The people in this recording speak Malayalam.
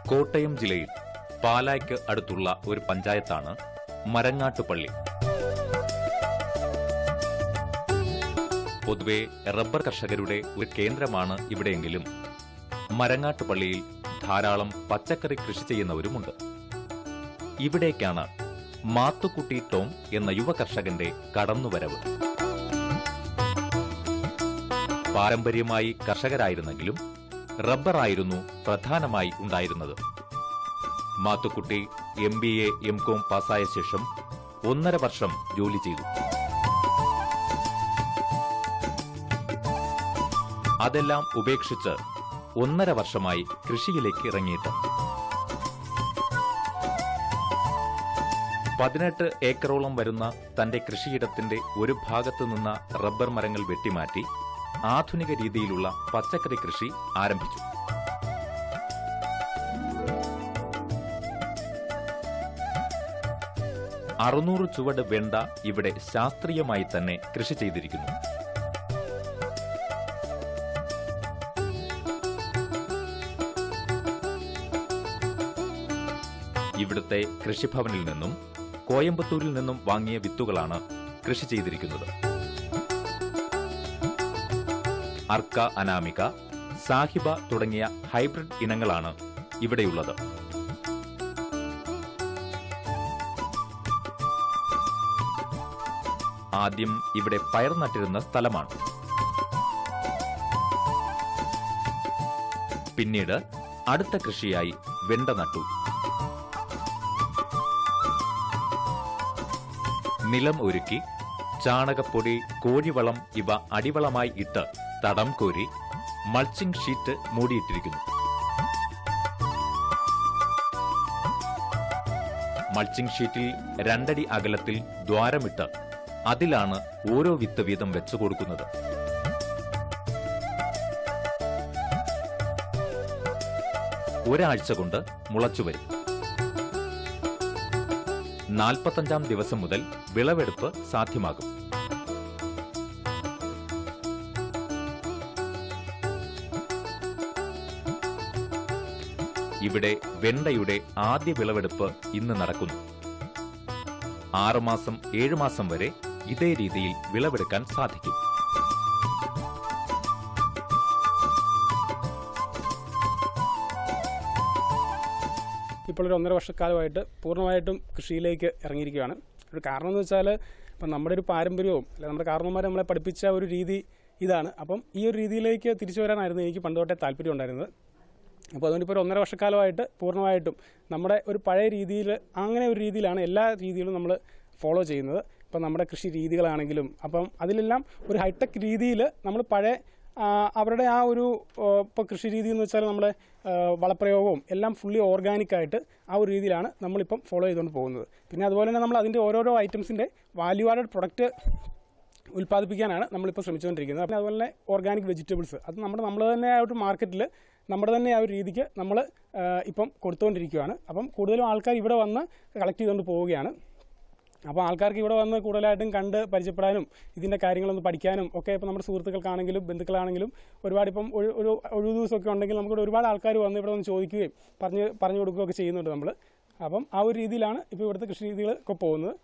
കോട്ടയം ജില്ലയിൽ പാലായ്ക്ക് അടുത്തുള്ള ഒരു പഞ്ചായത്താണ് മരങ്ങാട്ടുപള്ളി. പൊതുവെ റബ്ബർ കർഷകരുടെ ഒരു കേന്ദ്രമാണ് ഇവിടെയെങ്കിലും മരങ്ങാട്ടുപള്ളിയിൽ ധാരാളം പച്ചക്കറി കൃഷി ചെയ്യുന്നവരുമുണ്ട്. ഇവിടേക്കാണ് മാത്തുക്കുട്ടി ടോം എന്ന യുവ കർഷകന്റെ കടന്നുവരവ്. പാരമ്പര്യമായി കർഷകരായിരുന്നെങ്കിലും റബ്ബറായിരുന്നു പ്രധാനമായി ഉണ്ടായിരുന്നത്. മാത്തുക്കുട്ടി MBA MCOM പാസ്സായ ശേഷം 1.5 വർഷം ജോലി ചെയ്തു. അതെല്ലാം ഉപേക്ഷിച്ച് 1.5 വർഷമായി കൃഷിയിലേക്ക് ഇറങ്ങിയിട്ട് 18 ഏക്കറോളം വരുന്ന തന്റെ കൃഷിയിടത്തിന്റെ ഒരു ഭാഗത്തു നിന്ന റബ്ബർ മരങ്ങൾ വെട്ടിമാറ്റി ആധുനിക രീതിയിലുള്ള പച്ചക്കറി കൃഷി ആരംഭിച്ചു. അറുന്നൂറ് ചുവട് വെണ്ട ഇവിടെ ശാസ്ത്രീയമായി തന്നെ കൃഷി ചെയ്തിരിക്കുന്നു. ഇവിടുത്തെ കൃഷിഭവനിൽ നിന്നും കോയമ്പത്തൂരിൽ നിന്നും വാങ്ങിയ വിത്തുകളാണ് കൃഷി ചെയ്തിരിക്കുന്നത്. അർക്ക അനാമിക, സാഹിബ തുടങ്ങിയ ഹൈബ്രിഡ് ഇനങ്ങളാണ് ഇവിടെയുള്ളത്. ആദ്യം ഇവിടെ പയർ നട്ടിരുന്ന സ്ഥലമാണ്. പിന്നീട് അടുത്ത കൃഷിയായി വെണ്ട നട്ടു. നിലം ഒരുക്കി ചാണകപ്പൊടി, കോഴിവളം ഇവ അടിവളമായി ഇട്ട് തടം കോരി മൾച്ചിംഗ് ഷീറ്റ് മൂടിയിട്ടിരിക്കുന്നു. മൾച്ചിംഗ് ഷീറ്റിൽ 2 അടി അകലത്തിൽ ദ്വാരമിട്ട് അതിലാണ് ഓരോ വിത്ത് വീതം വെച്ചു കൊടുക്കുന്നത്. ഒരാഴ്ച കൊണ്ട് മുളച്ചുവരും. 45-ാം ദിവസം മുതൽ വിളവെടുപ്പ് സാധ്യമാകും. ഇവിടെ വെണ്ടയുടെ ആദ്യ വിളവെടുപ്പ് ഇന്ന് നടക്കുന്നു. 6 മാസം 7 മാസം വരെ ഇതേ രീതിയിൽ വിളവെടുക്കാൻ സാധിക്കും. ഇപ്പോൾ ഒരു 1.5 വർഷക്കാലമായിട്ട് പൂർണ്ണമായിട്ടും കൃഷിയിലേക്ക് ഇറങ്ങിയിരിക്കുകയാണ്. ഒരു കാരണം എന്ന് വെച്ചാൽ ഇപ്പം നമ്മുടെ ഒരു പാരമ്പര്യവും അല്ലെ നമ്മുടെ കാരണവന്മാർ നമ്മളെ പഠിപ്പിച്ച ഒരു രീതി ഇതാണ്. അപ്പം ഈ ഒരു രീതിയിലേക്ക് തിരിച്ചു വരാനായിരുന്നു എനിക്ക് പണ്ട് തൊട്ടേ താല്പര്യം ഉണ്ടായിരുന്നത്. അപ്പോൾ അതുകൊണ്ട് ഇപ്പോൾ ഒരു 1.5 വർഷക്കാലമായിട്ട് പൂർണ്ണമായിട്ടും നമ്മുടെ ഒരു പഴയ രീതിയിൽ, അങ്ങനെ ഒരു രീതിയിലാണ് എല്ലാ രീതിയിലും നമ്മൾ ഫോളോ ചെയ്യുന്നത്. ഇപ്പം നമ്മുടെ കൃഷി രീതികളാണെങ്കിലും അപ്പം അതിലെല്ലാം ഒരു ഹൈടെക് രീതിയിൽ നമ്മൾ പഴയ അവരുടെ ആ ഒരു ഇപ്പോൾ കൃഷി രീതി എന്ന് വെച്ചാൽ നമ്മുടെ വളപ്രയോഗവും എല്ലാം ഫുള്ളി ഓർഗാനിക്കായിട്ട് ആ ഒരു രീതിയിലാണ് നമ്മളിപ്പം ഫോളോ ചെയ്തുകൊണ്ട് പോകുന്നത്. പിന്നെ അതുപോലെ തന്നെ നമ്മൾ അതിൻ്റെ ഓരോരോ ഐറ്റംസിൻ്റെ വാല്യൂ ആഡഡ് പ്രൊഡക്റ്റ് ഉൽപ്പാദിപ്പിക്കാനാണ് നമ്മളിപ്പോൾ ശ്രമിച്ചുകൊണ്ടിരിക്കുന്നത്. പിന്നെ അതുപോലെ തന്നെ ഓർഗാനിക് വെജിറ്റബിൾസ് അത് നമ്മൾ തന്നെ ആ ഒരു മാർക്കറ്റിൽ നമ്മുടെ തന്നെ ആ ഒരു രീതിക്ക് നമ്മൾ ഇപ്പം കൊടുത്തുകൊണ്ടിരിക്കുകയാണ്. അപ്പം കൂടുതലും ആൾക്കാർ ഇവിടെ വന്ന് കളക്ട് ചെയ്തുകൊണ്ട് പോവുകയാണ്. അപ്പോൾ ആൾക്കാർക്ക് ഇവിടെ വന്ന് കൂടുതലായിട്ടും കണ്ട് പരിചയപ്പെടാനും ഇതിൻ്റെ കാര്യങ്ങളൊന്ന് പഠിക്കാനും ഒക്കെ ഇപ്പോൾ നമ്മുടെ സുഹൃത്തുക്കൾക്കാണെങ്കിലും ബന്ധുക്കളാണെങ്കിലും ഒരുപാട് ഇപ്പം ഒരു ഒഴിവ് ദിവസമൊക്കെ ഉണ്ടെങ്കിൽ നമുക്കിവിടെ ഒരുപാട് ആൾക്കാർ വന്ന് ഇവിടെ വന്ന് ചോദിക്കുകയും പറഞ്ഞു കൊടുക്കുകയൊക്കെ ചെയ്യുന്നുണ്ട് നമ്മൾ. അപ്പം ആ ഒരു രീതിയിലാണ് ഇപ്പോൾ ഇവിടുത്തെ കൃഷി രീതികളൊക്കെ പോകുന്നത്.